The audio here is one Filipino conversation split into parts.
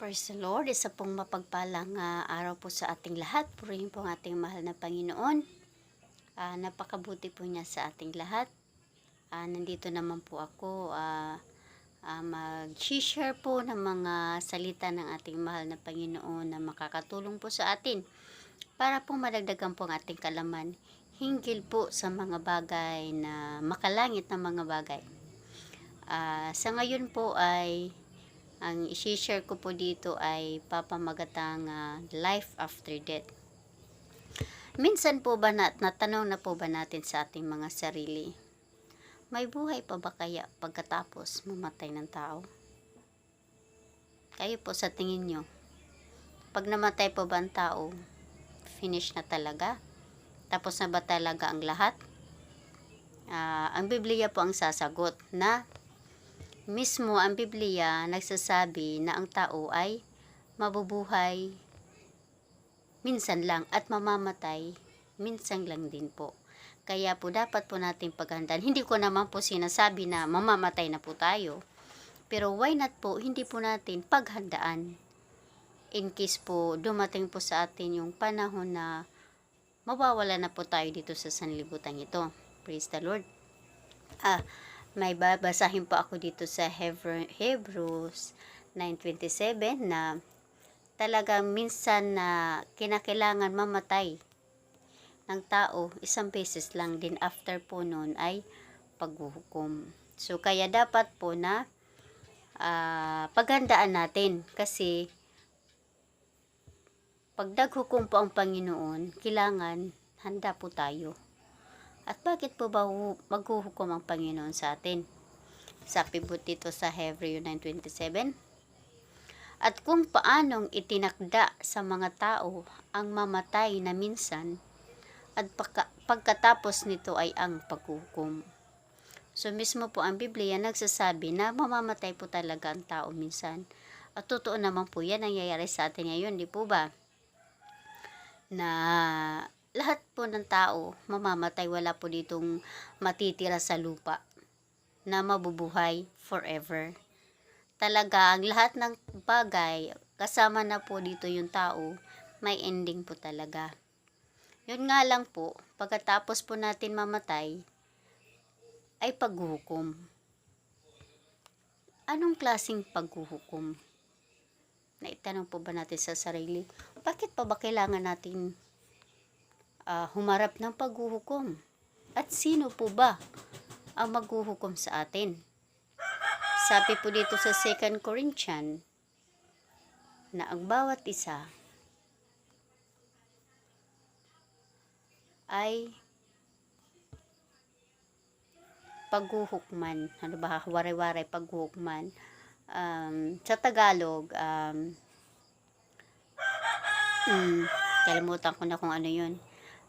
Praise the Lord, isa pong mapagpalang araw po sa ating lahat. Purihin po ang ating mahal na Panginoon. Napakabuti po niya sa ating lahat. Nandito naman po ako mag-share po ng mga salita ng ating mahal na Panginoon na makakatulong po sa atin para po madagdagan po ang ating kalaman hinggil po sa mga bagay na makalangit na mga bagay. Sa ngayon po ay ang i-share ko po dito ay papamagatang life after death. Minsan po ba natanong na po ba natin sa ating mga sarili, may buhay pa ba kaya pagkatapos mamatay ng tao? Kayo po sa tingin nyo, pag namatay po ba ang tao, finish na talaga? Tapos na ba talaga ang lahat? Ang Biblia po ang sasagot na mismo ang Biblia nagsasabi na ang tao ay mabubuhay minsan lang at mamamatay minsan lang din po. Kaya po dapat po natin paghandaan. Hindi ko naman po sinasabi na mamamatay na po tayo. Pero why not po hindi po natin paghandaan. In case po dumating po sa atin yung panahon na mawawala na po tayo dito sa sanlibutan ito. Praise the Lord. May babasahin po ako dito sa Hebrews 9:27 na talagang minsan na kinakailangan mamatay ng tao isang beses lang, din after po noon ay paghuhukom. So kaya dapat po na paghandaan natin kasi pag naghukom po ang Panginoon, kailangan handa po tayo. At bakit po ba maghuhukom ang Panginoon sa atin? Sabi po dito sa Hebrews 9:27, at kung paanong itinakda sa mga tao ang mamatay na minsan, at pagkatapos nito ay ang paghukom. So mismo po ang Biblia nagsasabi na mamamatay po talaga ang tao minsan. At totoo naman po yan nangyayari sa atin ngayon, di po ba? Na lahat po ng tao mamamatay, wala po ditong matitira sa lupa na mabubuhay forever. Talaga ang lahat ng bagay kasama na po dito yung tao, may ending po talaga. Yun nga lang po, pagkatapos po natin mamatay ay paghuhukom. Anong klaseng paghuhukom? Naitanong po ba natin sa sarili, bakit pa ba kailangan natin humarap ng paghuhukom? At sino po ba ang maghuhukom sa atin? Sabi po dito sa 2 Corinthians na ang bawat isa ay paghuhukman. Ano ba? Wari-wari paghuhukman. Sa Tagalog, kalimutan ko na kung ano yun.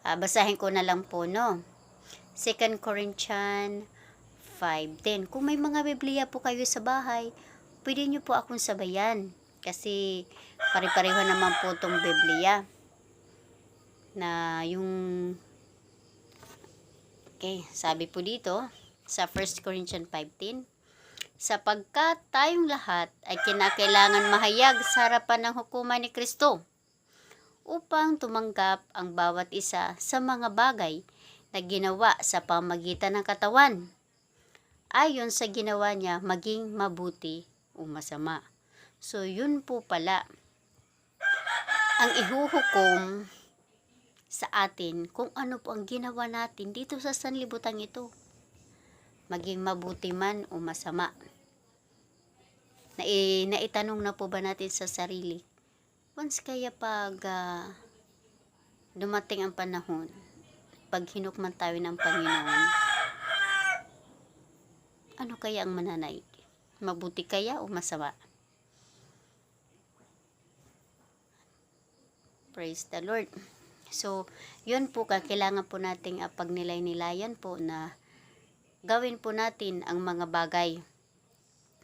Basahin ko na lang po, no? 2 Corinthians 5:10. Kung may mga Biblia po kayo sa bahay, pwede nyo po akong sabayan. Kasi pare-pareho naman po itong Biblia. Na yung sabi po dito sa 1 Corinthians 5:10, sapagkat tayong lahat ay kinakailangan mahayag sa harapan ng hukuman ni Kristo upang tumanggap ang bawat isa sa mga bagay na ginawa sa pamagitan ng katawan, ayon sa ginawa niya, maging mabuti o masama. So yun po pala ang ihuhukom sa atin, kung ano po ang ginawa natin dito sa sanlibutan ito, maging mabuti man o masama. Naitanong na po ba natin sa sarili, once kaya pag dumating ang panahon, pag hinukman tayo ng Panginoon, ano kaya ang mananaig? Mabuti kaya o masama? Praise the Lord. So, yun po kailangan po nating pagnilay-nilayan po na gawin po natin ang mga bagay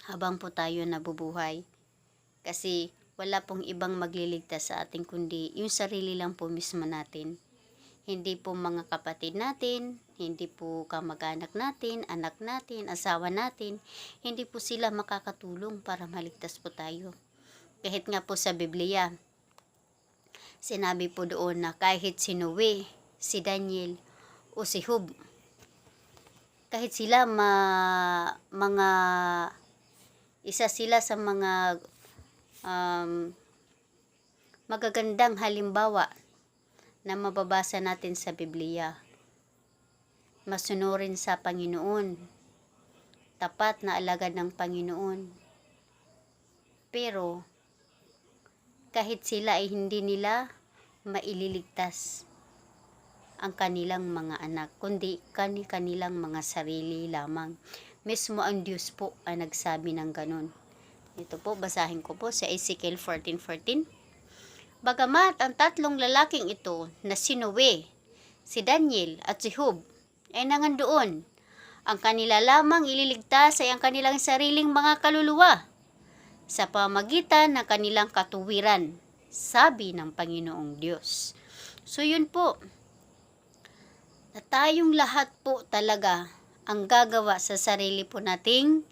habang po tayo nabubuhay. Kasi wala pong ibang magliligtas sa ating kundi yung sarili lang po mismo natin. Hindi po mga kapatid natin, hindi po kamag-anak natin, anak natin, asawa natin, hindi po sila makakatulong para maligtas po tayo. Kahit nga po sa Biblia, sinabi po doon na kahit si Noe, si Daniel, o si Job, kahit sila mga isa sila sa mga magagandang halimbawa na mababasa natin sa Biblia. Masunurin sa Panginoon, tapat na alagad ng Panginoon. Pero kahit sila ay hindi nila maililigtas ang kanilang mga anak, kundi kanilang mga sarili lamang. Mismo ang Diyos po ang nagsabi ng ganun. Ito po, basahin ko po sa Ezekiel 14:14. Bagamat ang tatlong lalaking ito na si Noe, si Daniel at si Job ay nangandoon, ang kanila lamang ililigtas ay ang kanilang sariling mga kaluluwa sa pamagitan ng kanilang katuwiran, sabi ng Panginoong Diyos. So yun po, na tayong lahat po talaga ang gagawa sa sarili po nating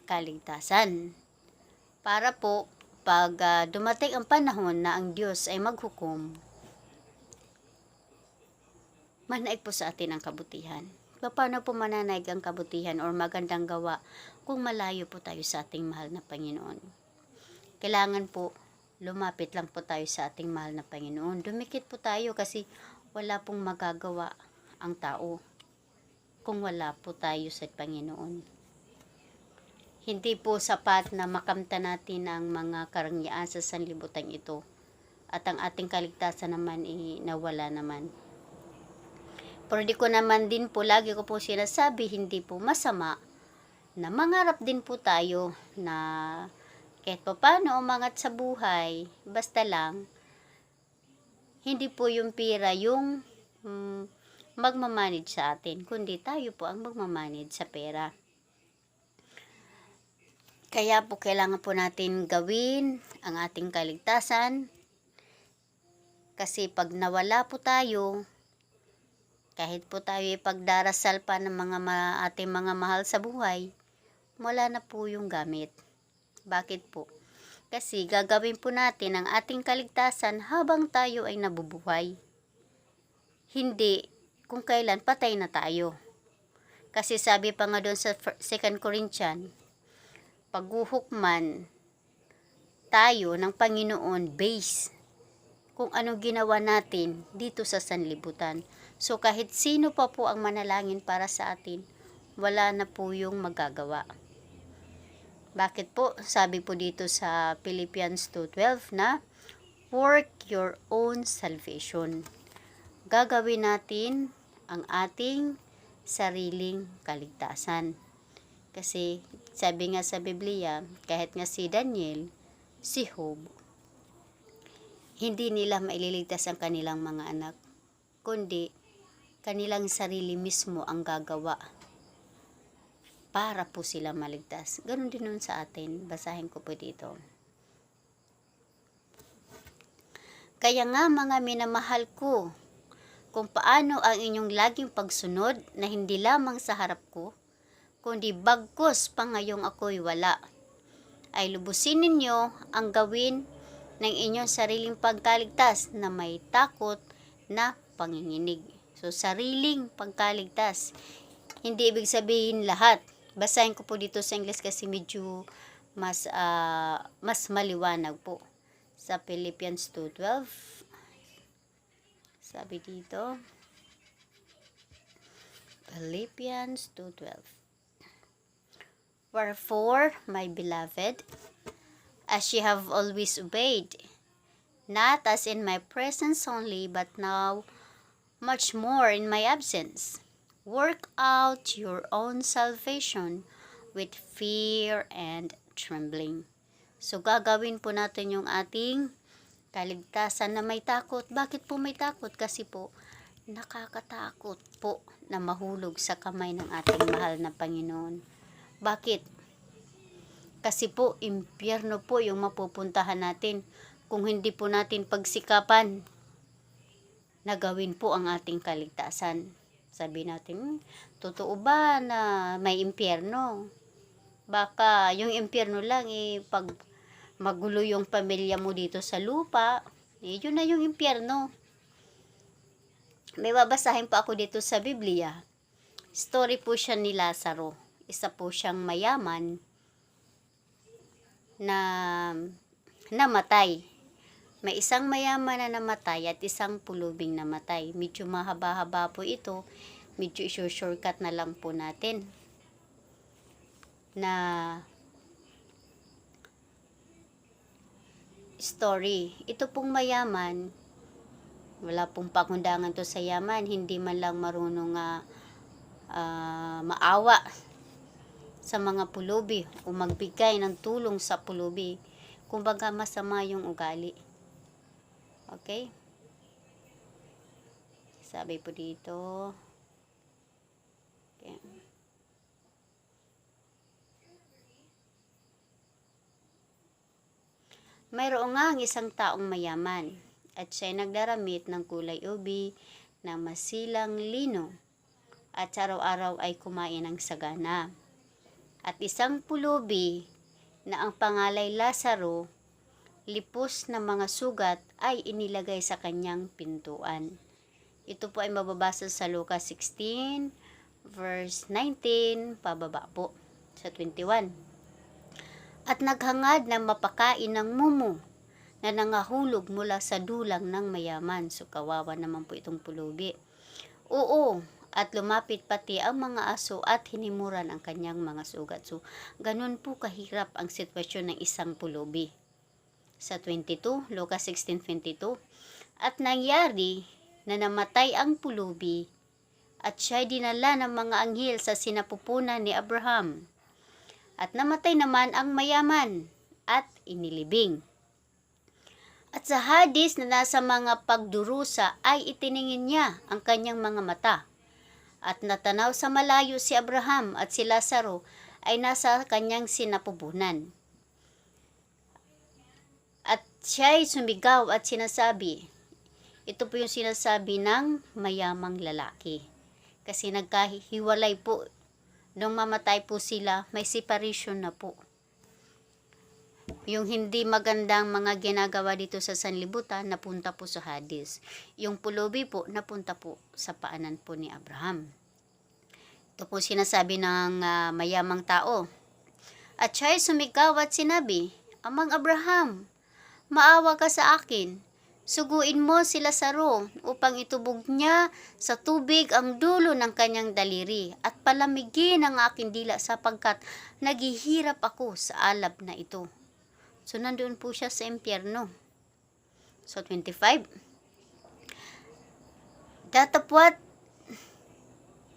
kaligtasan. Para po, pag dumating ang panahon na ang Diyos ay maghukom, manaig po sa atin ang kabutihan. Paano po mananaig ang kabutihan or magandang gawa kung malayo po tayo sa ating mahal na Panginoon? Kailangan po, lumapit lang po tayo sa ating mahal na Panginoon. Dumikit po tayo kasi wala pong magagawa ang tao kung wala po tayo sa Panginoon. Hindi po sapat na makamta natin ang mga karangyaan sa sanlibutan ito at ang ating kaligtasan naman nawala naman. Pero di ko naman din po, lagi ko po sinasabi, hindi po masama na mangarap din po tayo na kahit pa paano umangat sa buhay, basta lang hindi po yung pira yung magmamanage sa atin, kundi tayo po ang magmamanage sa pera. Kaya po kailangan po natin gawin ang ating kaligtasan, kasi pag nawala po tayo, kahit po tayo ipagdarasal pa ng ating mga mahal sa buhay, wala na po yung gamit. Bakit po? Kasi gagawin po natin ang ating kaligtasan habang tayo ay nabubuhay. Hindi kung kailan patay na tayo. Kasi sabi pa nga doon sa 2 Corinthians, paghuhukman tayo ng Panginoon base kung anong ginawa natin dito sa sanlibutan. So kahit sino pa po ang manalangin para sa atin, wala na po yung magagawa. Bakit po? Sabi po dito sa Philippians 2:12 na work your own salvation. Gagawin natin ang ating sariling kaligtasan. Kasi sabi nga sa Biblia, kahit nga si Daniel, si Job, hindi nila maililigtas ang kanilang mga anak, kundi kanilang sarili mismo ang gagawa para po sila maligtas. Ganon din nun sa atin. Basahin ko po dito. Kaya nga mga minamahal ko, kung paano ang inyong laging pagsunod na hindi lamang sa harap ko, kundi bagkus pa ngayong ako'y wala, ay lubusin ninyo ang gawin ng inyong sariling pagkaligtas na may takot na panginginig. So, sariling pagkaligtas. Hindi ibig sabihin lahat. Basahin ko po dito sa English kasi medyo mas maliwanag po. Sa Philippians 2:12. Sabi dito. Philippians 2:12. Wherefore, my beloved, as ye have always obeyed, not as in my presence only, but now much more in my absence, work out your own salvation with fear and trembling. So, gagawin po natin yung ating kaligtasan na may takot. Bakit po may takot? Kasi po, nakakatakot po na mahulog sa kamay ng ating mahal na Panginoon. Bakit? Kasi po, impyerno po yung mapupuntahan natin kung hindi po natin pagsikapan na gawin po ang ating kaligtasan. Sabi natin, totoo ba na may impyerno? Baka yung impyerno lang magulo yung pamilya mo dito sa lupa, yun na yung impyerno. May babasahin pa ako dito sa Biblia. Story po siya ni Lazaro. Isa po siyang mayaman na namatay. May isang mayaman na namatay at isang pulubing namatay. Medyo mahaba-haba po ito. Medyo iso-shortcut na lang po natin. Na story. Ito pong mayaman, wala pong pakundangan to sa yaman. Hindi man lang marunong maawa sa mga pulubi o magbigay ng tulong sa pulubi. Kumbaga masama yung ugali. Okay? Sabi po dito. Okay. Mayroon nga ang isang taong mayaman at siya'y nagdaramit ng kulay ubi na masilang lino at araw-araw ay kumain ng sagana. At isang pulubi na ang pangalay Lazaro, lipos na mga sugat ay inilagay sa kanyang pintuan. Ito po ay mababasa sa Lucas 16 verse 19 pababa po sa 21. At naghangad na mapakain ng mumo na nangahulog mula sa dulang ng mayaman. So kawawa naman po itong pulubi. Oo, at lumapit pati ang mga aso at hinimuran ang kanyang mga sugat. So ganun po kahirap ang sitwasyon ng isang pulubi. Sa 22, Lucas 16:22, at nangyari na namatay ang pulubi at siya'y dinala ng mga anghel sa sinapupunan ni Abraham. At namatay naman ang mayaman at inilibing. At sa Hades na nasa mga pagdurusa ay itiningin niya ang kanyang mga mata. At natanaw sa malayo si Abraham at si Lazaro ay nasa kanyang sinapupunan. At siya'y sumigaw at sinasabi, ito po yung sinasabi ng mayamang lalaki. Kasi nagkahiwalay po. Nung mamatay po sila, may separation na po. Yung hindi magandang mga ginagawa dito sa sanlibutan, napunta po sa Hades. Yung pulubi po, napunta po sa paanan po ni Abraham. Ito po sinasabi ng mayamang tao. At siya'y sumigaw at sinabi, Amang Abraham, maawa ka sa akin. Suguin mo si Lazaro upang itubog niya sa tubig ang dulo ng kanyang daliri at palamigin ang aking dila sapagkat naghihirap ako sa alab na ito. So, nandoon po siya sa impyerno. So, 25. Datapwat,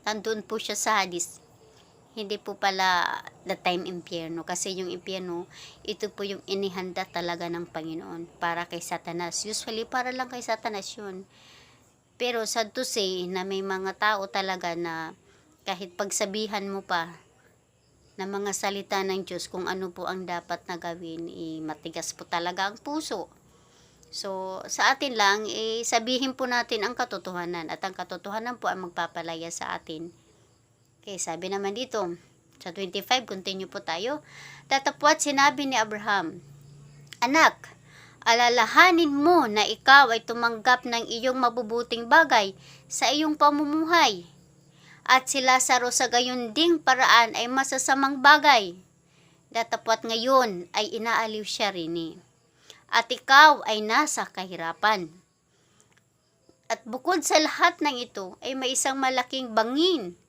nandoon po siya sa Hades. Hindi po pala the time impyerno. Kasi yung impyerno, ito po yung inihanda talaga ng Panginoon para kay Satanas. Usually, para lang kay Satanas yun. Pero sad to say, na may mga tao talaga na kahit pagsabihan mo pa na mga salita ng Diyos kung ano po ang dapat na gawin, matigas po talaga ang puso. So, sa atin lang, sabihin po natin ang katotohanan. At ang katotohanan po ang magpapalaya sa atin. Okay, sabi naman dito, sa 25, continue po tayo. Datapwat sinabi ni Abraham, Anak, alalahanin mo na ikaw ay tumanggap ng iyong mabubuting bagay sa iyong pamumuhay. At si Lazaro sa gayon ding paraan ay masasamang bagay. Datapwat ngayon ay inaaliw siya rin. At ikaw ay nasa kahirapan. At bukod sa lahat ng ito ay may isang malaking bangin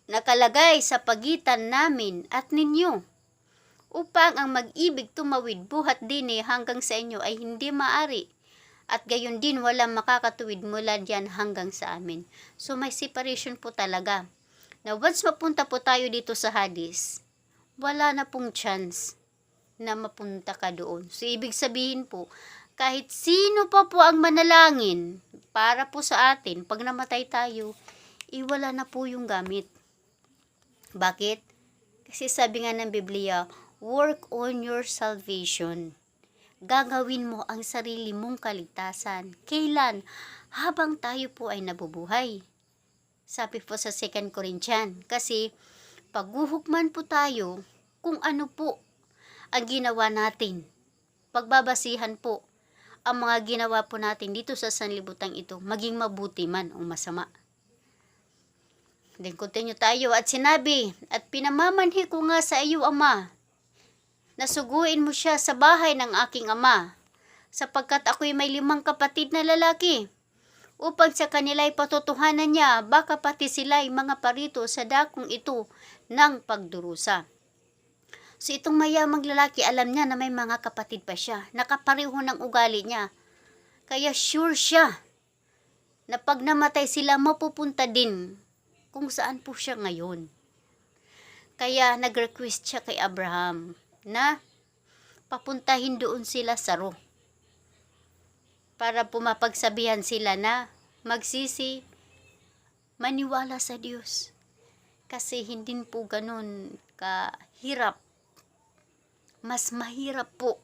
nakalagay sa pagitan namin at ninyo, upang ang mag-ibig tumawid buhat din hanggang sa inyo ay hindi maari, at gayon din walang makakatuwid mula diyan hanggang sa amin. So may separation po talaga. Now once mapunta po tayo dito sa Hades, wala na pong chance na mapunta ka doon. So ibig sabihin po, kahit sino pa po ang manalangin para po sa atin, pag namatay tayo, wala na po yung gamit. Bakit? Kasi sabi nga ng Biblia, work on your salvation. Gagawin mo ang sarili mong kaligtasan. Kailan? Habang tayo po ay nabubuhay. Sabi po sa 2 Corinthians, kasi paghuhukman po tayo kung ano po ang ginawa natin pagbabasihan po ang mga ginawa po natin dito sa sanlibutan ito, maging mabuti man o masama. Then continue tayo, at sinabi, at pinamamanhi ko nga sa iyo, Ama, na suguin mo siya sa bahay ng aking ama, sapagkat ako'y may 5 kapatid na lalaki, upang sa kanila'y patutuhanan niya, baka pati sila'y mga parito sa dakong ito ng pagdurusa. So itong mayamang lalaki, alam niya na may mga kapatid pa siya, nakapareho ng ugali niya. Kaya sure siya na pag namatay sila, mapupunta din kung saan po siya ngayon. Kaya nag-request siya kay Abraham na papuntahin doon sila sa Ro, para pumapagsabihan sila na magsisi, maniwala sa Diyos. Kasi hindi po ganun kahirap. Mas mahirap po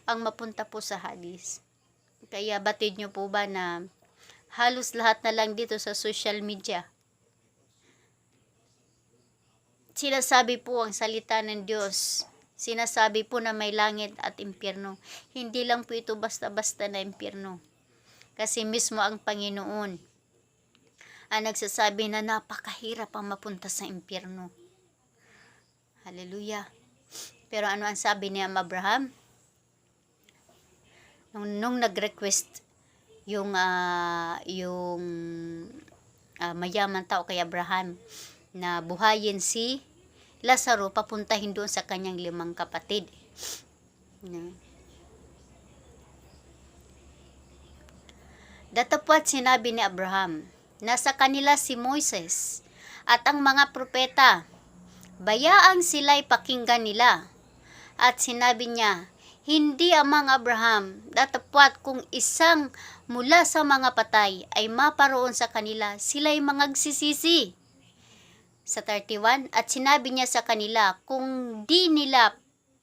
ang mapunta po sa Hades. Kaya batid nyo po ba na halos lahat na lang dito sa social media, sinasabi po ang salita ng Diyos. Sinasabi po na may langit at impyerno. Hindi lang po ito basta-basta na impyerno. Kasi mismo ang Panginoon ang nagsasabi na napakahirap ang mapunta sa impyerno. Hallelujah. Pero ano ang sabi ni Abraham? Nung nag-request yung mayaman tao kay Abraham na buhayin si Lazaro, papuntahin doon sa kanyang 5 kapatid. Datapwat sinabi ni Abraham, nasa kanila si Moises at ang mga propeta, bayaang sila'y pakinggan nila. At sinabi niya, hindi amang Abraham, datapwat kung isang mula sa mga patay ay maparoon sa kanila, sila'y mangagsisisi. Sa 31, at sinabi niya sa kanila, kung di nila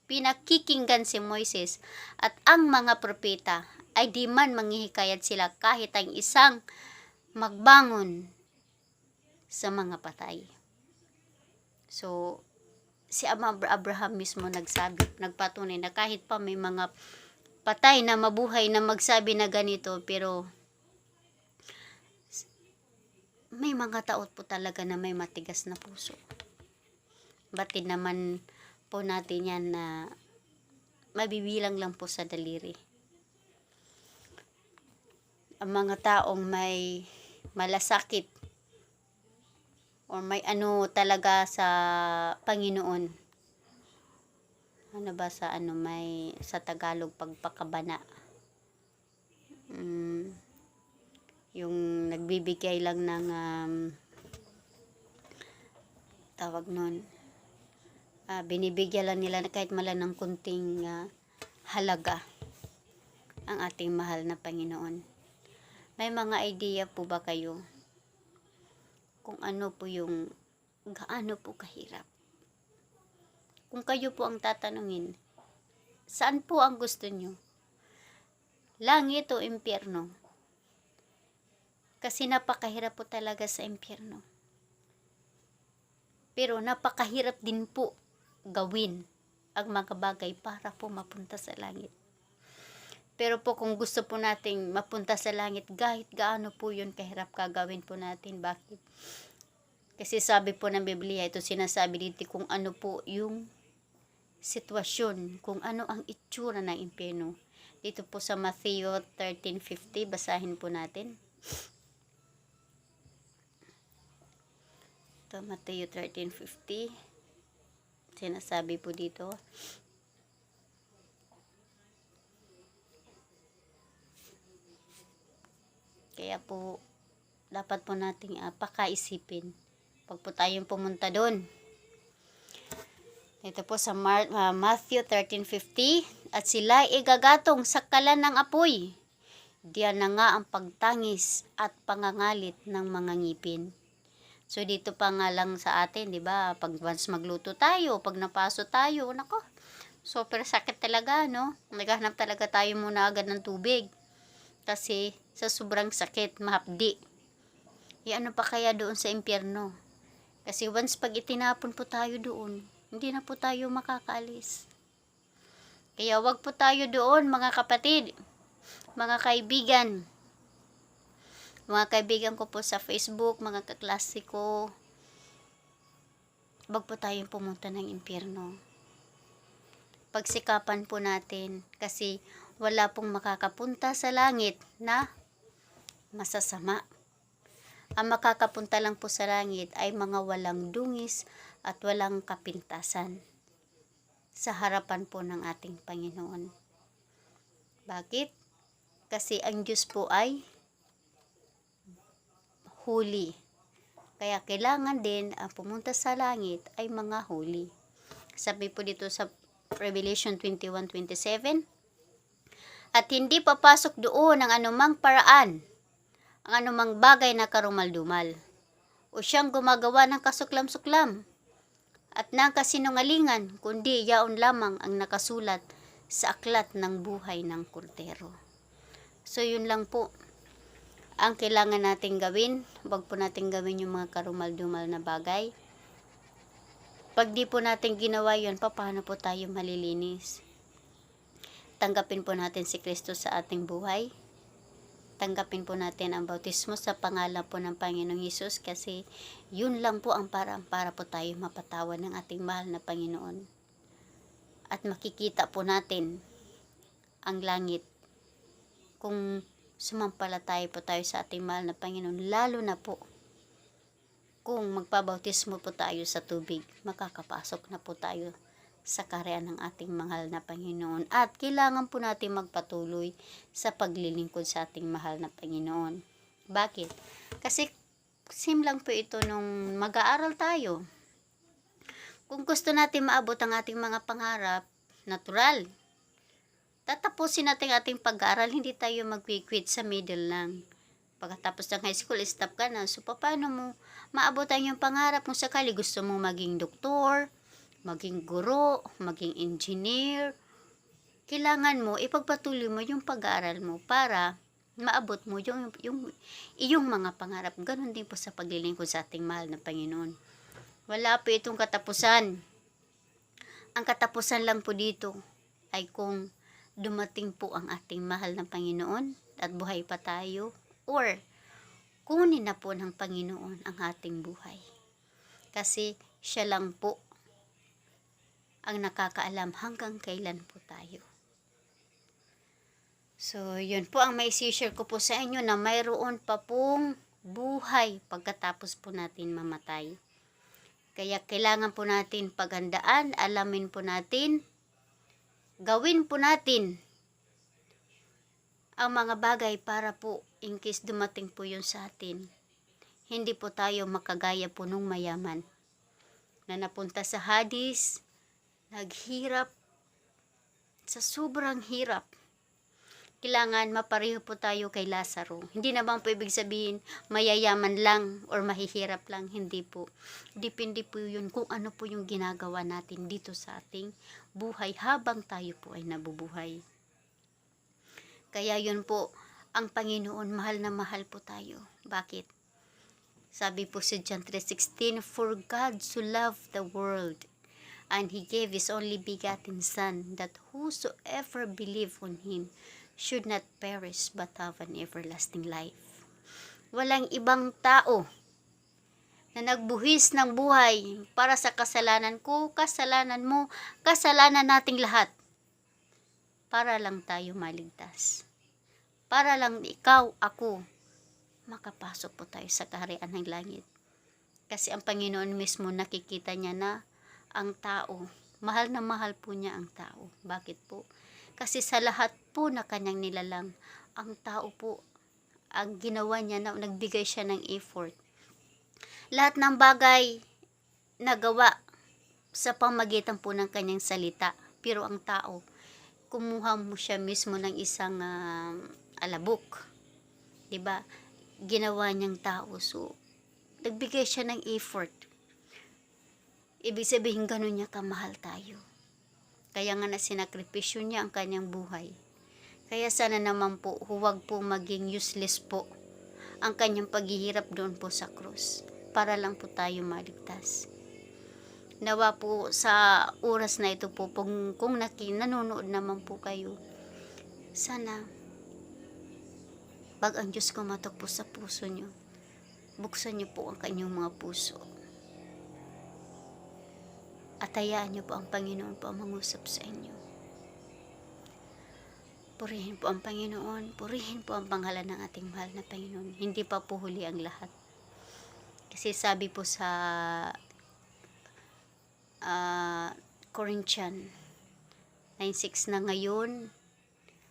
pinakikinggan si Moises at ang mga propeta, ay di man manghihikayat sila kahit ang isang magbangon sa mga patay. So, si Abraham mismo nagpatunay na kahit pa may mga patay na mabuhay na magsabi na ganito, pero may mga tao po talaga na may matigas na puso. Batid naman po natin yan na mabibilang lang po sa daliri. Ang mga taong may malasakit o may ano talaga sa Panginoon. Ano ba sa may sa Tagalog pagpakabana. Yung nagbibigay lang ng tawag nun. Binibigyan lang nila na kahit mala ng kunting halaga ang ating mahal na Panginoon. May mga idea po ba kayo kung ano po yung gaano po kahirap? Kung kayo po ang tatanungin, saan po ang gusto nyo? Langit o impyerno? Kasi napakahirap po talaga sa impyerno. Pero napakahirap din po gawin ang mga bagay para po mapunta sa langit. Pero po kung gusto po nating mapunta sa langit, kahit gaano po yun kahirap, gagawin po natin. Bakit? Kasi sabi po ng Biblia, ito sinasabi dito kung ano po yung sitwasyon, kung ano ang itsura ng impyerno. Dito po sa Matthew 13:50, basahin po natin. Ito, Matthew 13:50. Sinasabi po dito. Kaya po, dapat po nating pakaisipin pag po tayong pumunta doon. Ito po sa Matthew 13:50, at sila igagatong sa kalan ng apoy. Diyan na nga ang pagtangis at pangangalit ng mga ngipin. So dito pa nga lang sa atin, 'di ba? Pag once magluto tayo, pag napaso tayo, nako, super sakit talaga, no? Naghahanap talaga tayo muna agad ng tubig. Kasi sa sobrang sakit, mahapdi. Ano pa kaya doon sa impyerno? Kasi once pag itinapon po tayo doon, hindi na po tayo makakaalis. Kaya wag po tayo doon mga kapatid, mga kaibigan. Mga kaibigan ko po sa Facebook, mga kaklase ko, wag po tayong pumunta ng impyerno. Pagsikapan po natin kasi wala pong makakapunta sa langit na masasama. Ang makakapunta lang po sa langit ay mga walang dungis at walang kapintasan sa harapan po ng ating Panginoon. Bakit? Kasi ang Diyos po ay holy. Kaya kailangan din ang pumunta sa langit ay mga holy. Sabi po dito sa Revelation 21:27, at hindi papasok doon ang anumang paraan, ang anumang bagay na karumal-dumal, o siyang gumagawa ng kasuklam-suklam, at ng kasinungalingan, kundi yaon lamang ang nakasulat sa aklat ng buhay ng Kordero. So yun lang po ang kailangan nating gawin. Huwag po natin gawin yung mga karumal-dumal na bagay. Pag di po natin ginawa yun, paano po tayo malilinis? Tanggapin po natin si Kristo sa ating buhay. Tanggapin po natin ang bautismo sa pangalan po ng Panginoong Hesus, kasi yun lang po ang paraan para po tayo mapatawan ng ating mahal na Panginoon. At makikita po natin ang langit kung sumampalataya po tayo sa ating mahal na Panginoon, lalo na po kung magpabautismo po tayo sa tubig, makakapasok na po tayo sa kaharian ng ating mahal na Panginoon. At kailangan po natin magpatuloy sa paglilingkod sa ating mahal na Panginoon. Bakit? Kasi same lang po ito nung mag-aaral tayo. Kung gusto natin maabot ang ating mga pangarap, natural. Tatapusin natin ating pag-aaral, hindi tayo mag-quit sa middle lang. Pagkatapos ng high school, stop ka na. So, paano mo maabot ang iyong pangarap kung sakali gusto mong maging doktor, maging guro, maging engineer? Kailangan mo, ipagpatuloy mo yung pag-aaral mo para maabot mo yung iyong mga pangarap. Ganon din po sa paglilingkod sa ating mahal na Panginoon. Wala po itong katapusan. Ang katapusan lang po dito ay kung dumating po ang ating mahal na Panginoon at buhay pa tayo, or kunin na po ng Panginoon ang ating buhay. Kasi siya lang po ang nakakaalam hanggang kailan po tayo. So, yun po ang may share ko po sa inyo, na mayroon pa pong buhay pagkatapos po natin mamatay. Kaya kailangan po natin paghandaan, alamin po natin, gawin po natin ang mga bagay para po in case dumating po yun sa atin, hindi po tayo makagaya po nung mayaman na napunta sa Hades, naghirap sa sobrang hirap. Kailangan mapareho po tayo kay Lazaro. Hindi naman po ibig sabihin mayayaman lang or mahihirap lang. Hindi po. Depende po yun kung ano po yung ginagawa natin dito sa ating buhay habang tayo po ay nabubuhay. Kaya yun po, ang Panginoon, mahal na mahal po tayo. Bakit? Sabi po sa John 3:16, for God so loved the world, and He gave His only begotten Son, that whosoever believe on Him should not perish but have an everlasting life. Walang ibang tao na nagbuhis ng buhay para sa kasalanan ko, kasalanan mo, kasalanan nating lahat, para lang tayo maligtas. Para lang ikaw, ako, makapasok po tayo sa kaharian ng langit. Kasi ang Panginoon mismo nakikita niya na ang tao, mahal na mahal po niya ang tao. Bakit po? Kasi sa lahat po na kanyang nilalang, ang tao po, ang ginawa niya, na nagbigay siya ng effort. Lahat ng bagay nagawa sa pamagitan po ng kanyang salita. Pero ang tao, kumuha mo siya mismo ng isang alabok. 'Di ba? Ginawa niyang tao. So, nagbigay siya ng effort. Ibig sabihin, ganun niya kamahal tayo. Kaya nga na sinakripisyo niya ang kanyang buhay. Kaya sana naman po, huwag po maging useless po ang kanyang paghihirap doon po sa krus. Para lang po tayo maligtas. Nawa po sa oras na ito po, kung nanonood naman po kayo, sana pag ang Diyos kumatok po sa puso nyo, buksan nyo po ang kanyang mga puso. At hayaan nyo po ang Panginoon po ang mangusap sa inyo. Purihin po ang Panginoon, purihin po ang pangalan ng ating mahal na Panginoon. Hindi pa po huli ang lahat. Kasi sabi po sa Corinthians 9:6 na ngayon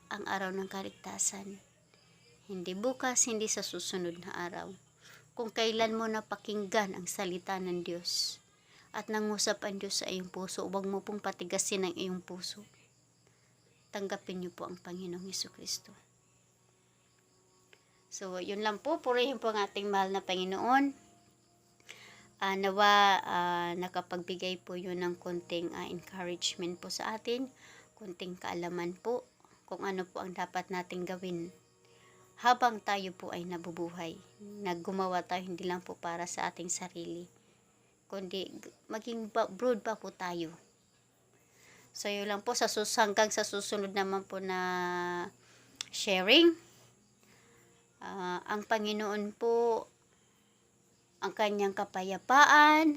ang araw ng kaligtasan. Hindi bukas, hindi sa susunod na araw. Kung kailan mo napakinggan ang salita ng Diyos at nangusap ang Diyos sa iyong puso, huwag mo pong patigasin ang iyong puso. Tanggapin niyo po ang Panginoong Hesukristo. So, yun lang po. Purihin po ang ating mahal na Panginoon. Nawa nakapagbigay po yun ng konting encouragement po sa atin, konting kaalaman po kung ano po ang dapat nating gawin habang tayo po ay nabubuhay. Naggumawa tayo hindi lang po para sa ating sarili, kundi maging brood pa po tayo. So yun lang po, hanggang sa susunod naman po na sharing. Ang Panginoon po, ang kanyang kapayapaan,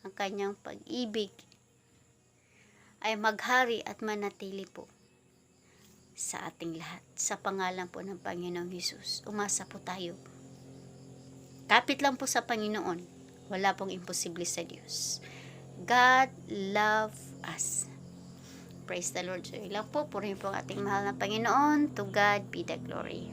ang kanyang pag-ibig ay maghari at manatili po sa ating lahat. Sa pangalan po ng Panginoong Hesus, umasa po tayo. Kapit lang po sa Panginoon. Wala pong imposible sa Diyos. God love us. Praise the Lord. So, ilang po. Purihin po ang ating mahal na Panginoon. To God be the glory.